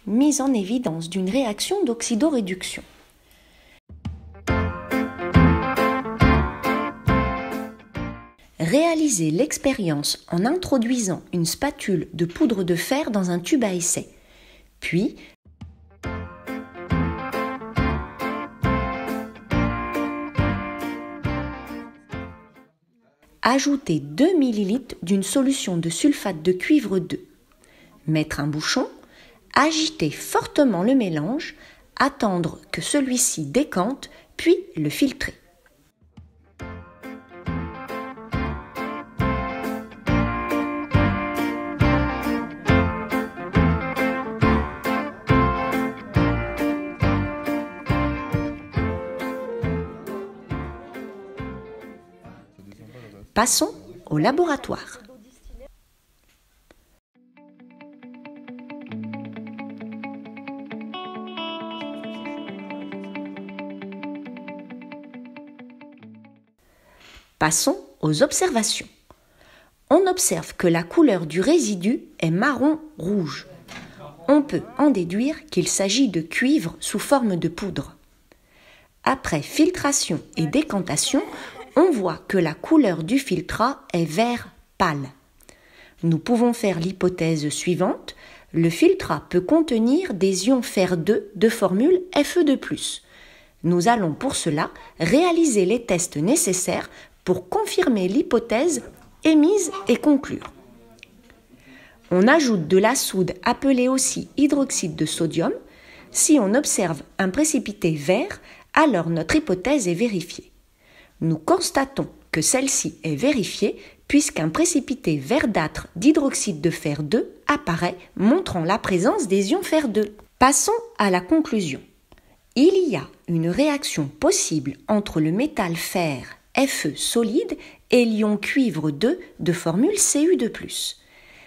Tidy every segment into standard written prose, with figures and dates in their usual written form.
Mise en évidence d'une réaction d'oxydoréduction. Réalisez l'expérience en introduisant une spatule de poudre de fer dans un tube à essai, puis ajoutez 2 ml d'une solution de sulfate de cuivre 2. Mettre un bouchon, agiter fortement le mélange, attendre que celui-ci décante, puis le filtrer. Passons au laboratoire. Passons aux observations. On observe que la couleur du résidu est marron-rouge. On peut en déduire qu'il s'agit de cuivre sous forme de poudre. Après filtration et décantation, on voit que la couleur du filtrat est vert pâle. Nous pouvons faire l'hypothèse suivante. Le filtrat peut contenir des ions fer2 de formule Fe2+. Nous allons pour cela réaliser les tests nécessaires pour confirmer l'hypothèse émise et conclure. On ajoute de la soude appelée aussi hydroxyde de sodium. Si on observe un précipité vert, alors notre hypothèse est vérifiée. Nous constatons que celle-ci est vérifiée puisqu'un précipité verdâtre d'hydroxyde de fer 2 apparaît, montrant la présence des ions fer 2. Passons à la conclusion. Il y a une réaction possible entre le métal fer Fe solide et l'ion cuivre 2 de formule Cu2+.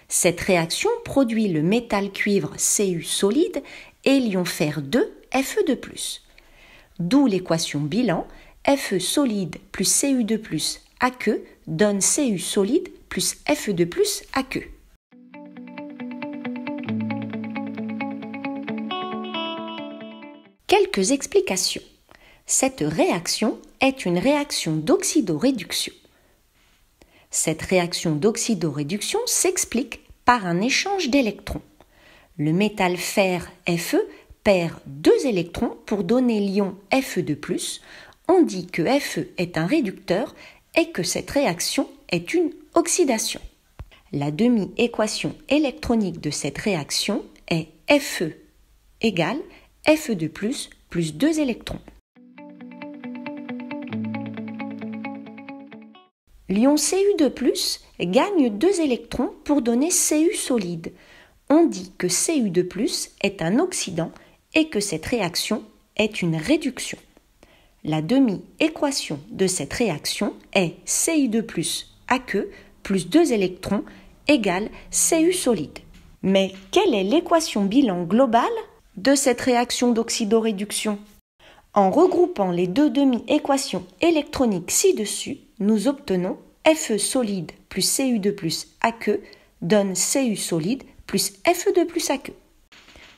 Cette réaction produit le métal cuivre Cu solide et l'ion fer 2 Fe2+. D'où l'équation bilan Fe solide plus Cu2+ aqueux donne Cu solide plus Fe2+ aqueux. Quelques explications. Cette réaction est une réaction d'oxydoréduction. Cette réaction d'oxydoréduction s'explique par un échange d'électrons. Le métal fer Fe perd 2 électrons pour donner l'ion Fe2+. On dit que Fe est un réducteur et que cette réaction est une oxydation. La demi-équation électronique de cette réaction est Fe égale Fe2+ plus 2 électrons. L'ion Cu2+ gagne 2 électrons pour donner Cu solide. On dit que Cu2+ est un oxydant et que cette réaction est une réduction. La demi-équation de cette réaction est Cu2+ aqueux plus 2 électrons égale Cu solide. Mais quelle est l'équation bilan globale de cette réaction d'oxydoréduction? En regroupant les deux demi-équations électroniques ci-dessus, nous obtenons Fe solide plus Cu2+ aqueux donne Cu solide plus Fe2+ aqueux.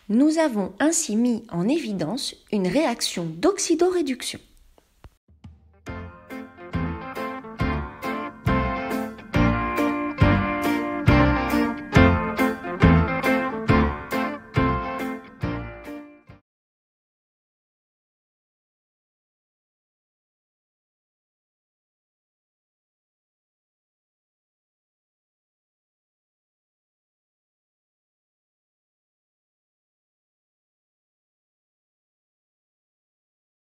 Nous avons ainsi mis en évidence une réaction d'oxydoréduction.